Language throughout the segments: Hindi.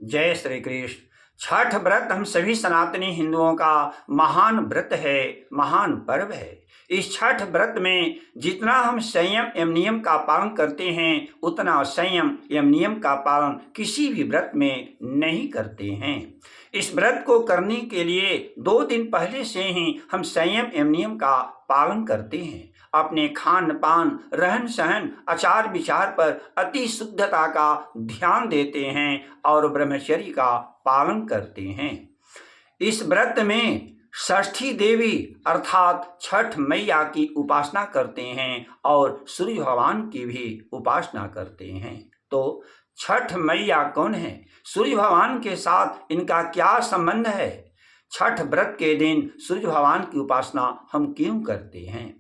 जय श्री कृष्ण। छठ व्रत हम सभी सनातनी हिंदुओं का महान व्रत है, महान पर्व है। इस छठ व्रत में जितना हम संयम एवं नियम का पालन करते हैं, उतना संयम एवं नियम का पालन किसी भी व्रत में नहीं करते हैं। इस व्रत को करने के लिए 2 दिन पहले से ही हम संयम एवं नियम का पालन करते हैं। अपने खान पान, रहन सहन, आचार विचार पर अति शुद्धता का ध्यान देते हैं और ब्रह्मचर्य का पालन करते हैं। इस व्रत में षष्ठी देवी अर्थात छठ मैया की उपासना करते हैं और सूर्य भगवान की भी उपासना करते हैं। तो छठ मैया कौन है? सूर्य भगवान के साथ इनका क्या संबंध है? छठ व्रत के दिन सूर्य भगवान की उपासना हम क्यों करते हैं?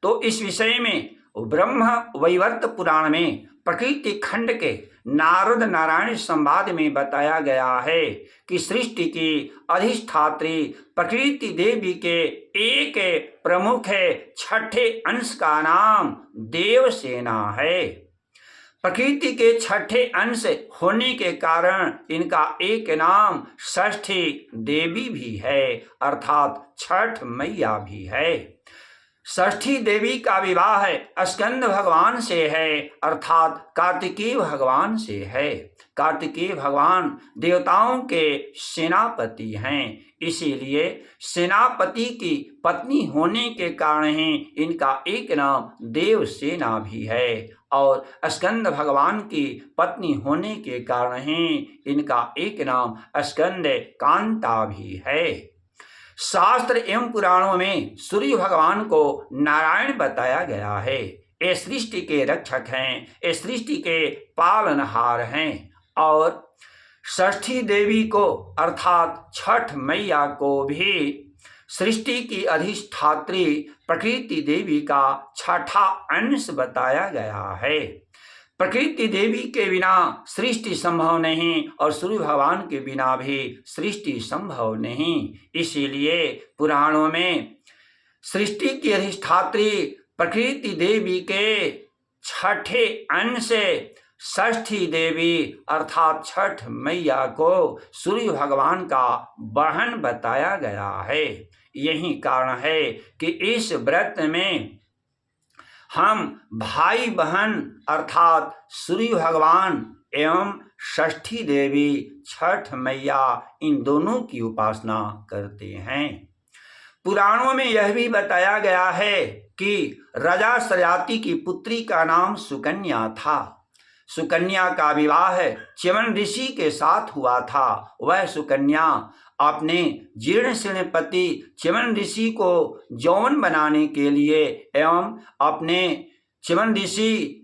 तो इस विषय में ब्रह्म वैवर्त पुराण में प्रकृति खंड के नारद नारायण संवाद में बताया गया है कि सृष्टि की अधिष्ठात्री प्रकृति देवी के एक प्रमुख छठे अंश का नाम देवसेना है। प्रकृति के छठे अंश होने के कारण इनका एक नाम षष्ठी देवी भी है, अर्थात छठ मैया भी है। षष्ठी देवी का विवाह स्कंद भगवान से है, अर्थात कार्तिकेय भगवान से है। कार्तिकेय भगवान देवताओं के सेनापति हैं, इसीलिए सेनापति की पत्नी होने के कारण ही इनका एक नाम देवसेना भी है और स्कंद भगवान की पत्नी होने के कारण ही इनका एक नाम स्कंद कांता भी है। शास्त्र एवं पुराणों में सूर्य भगवान को नारायण बताया गया है। ये सृष्टि के रक्षक हैं, ये सृष्टि के पालनहार हैं। और षष्ठी देवी को अर्थात छठ मैया को भी सृष्टि की अधिष्ठात्री प्रकृति देवी का छठा अंश बताया गया है। प्रकृति देवी के बिना सृष्टि संभव नहीं और सूर्य भगवान के बिना भी सृष्टि संभव नहीं। इसीलिए पुराणों में सृष्टि की अधिष्ठात्री प्रकृति देवी के छठे अंश षष्ठी देवी अर्थात छठ मैया को सूर्य भगवान का बहन बताया गया है। यही कारण है कि इस व्रत में हम भाई बहन अर्थात सूर्य भगवान एवं षष्ठी देवी छठ मैया इन दोनों की उपासना करते हैं। पुराणों में यह भी बताया गया है कि राजा सजाति की पुत्री का नाम सुकन्या था। सुकन्या का विवाह च्यवन ऋषि के साथ हुआ था। वह सुकन्या अपने जीर्ण शीर्ण पति च्यवन ऋषि को यौवन बनाने के लिए एवं अपने च्यवन ऋषि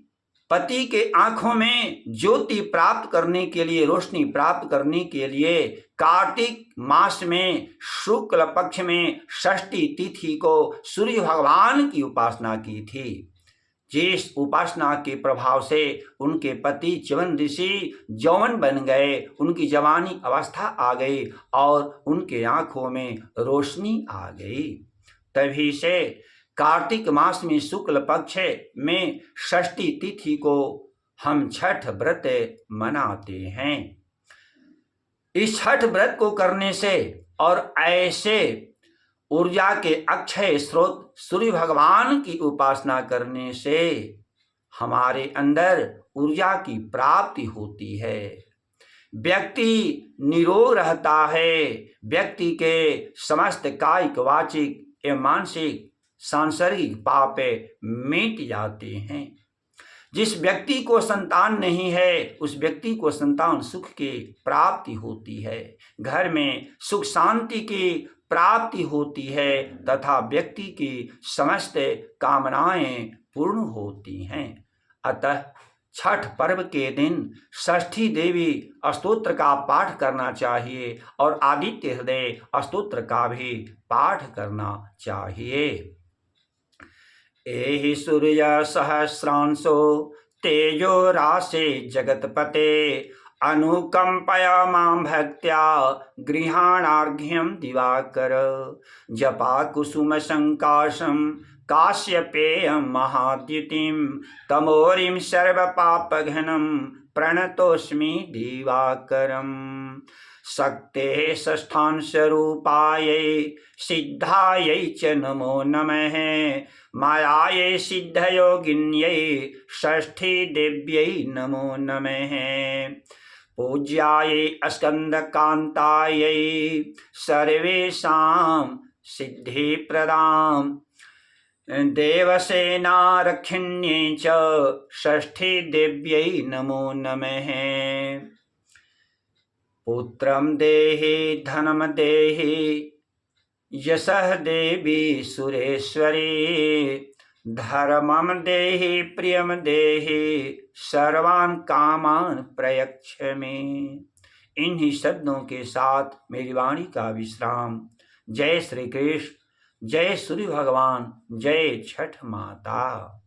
पति के आंखों में ज्योति प्राप्त करने के लिए, रोशनी प्राप्त करने के लिए कार्तिक मास में शुक्ल पक्ष में षष्ठी तिथि को सूर्य भगवान की उपासना की थी। जिस उपासना के प्रभाव से उनके पति च्यवन ऋषि यौवन बन गए, उनकी जवानी अवस्था आ गई और उनके आंखों में रोशनी आ गई। तभी से कार्तिक मास में शुक्ल पक्ष में षष्ठी तिथि को हम छठ व्रत मनाते हैं। इस छठ व्रत को करने से और ऐसे ऊर्जा के अक्षय स्रोत सूर्य भगवान की उपासना करने से हमारे अंदर ऊर्जा की प्राप्ति होती है। व्यक्ति निरोग रहता है, व्यक्ति के समस्त कायिक, वाचिक एवं मानसिक सांसारिक पाप मिट जाते हैं। जिस व्यक्ति को संतान नहीं है, उस व्यक्ति को संतान सुख की प्राप्ति होती है, घर में सुख शांति की प्राप्ति होती है तथा व्यक्ति की समस्त कामनाएं पूर्ण होती हैं। अतः छठ पर्व के दिन षष्ठी देवी स्तोत्र का पाठ करना चाहिए और आदित्य हृदय स्तोत्र का भी पाठ करना चाहिए। एहि सूर्य सहस्रांशो तेजो राशे जगतपते अनुकंपया मां भक्त्या गृहाणार्घ्यं दिवाकर जपा कुसुम संकाशं काश्यपेयं महाद्युतिं तमोरिं सर्वपापघ्नं प्रणतोऽस्मि दिवाकरम्। शक्तेः षष्ठांशरूपायै सिद्धायै च नमो नमः। मायायै सिद्धयोगिन्यै षष्ठीदेव्यै नमो नमः। पूज्यायै स्कन्दकान्तायै सर्वेषां सिद्धिप्रदां देवसेनारक्षिण्यै च षष्ठीदेव्यै नमो नमः। पुत्रं देहि धनं देहि यशः देवी सुरेश्वरी। धर्मं देहि प्रियं देहि सर्वान् कामान् प्रयच्छ मे। इन्हीं शब्दों के साथ मेरी वाणी का विश्राम। जय श्री कृष्ण, जय सूर्य भगवान, जय छठ माता।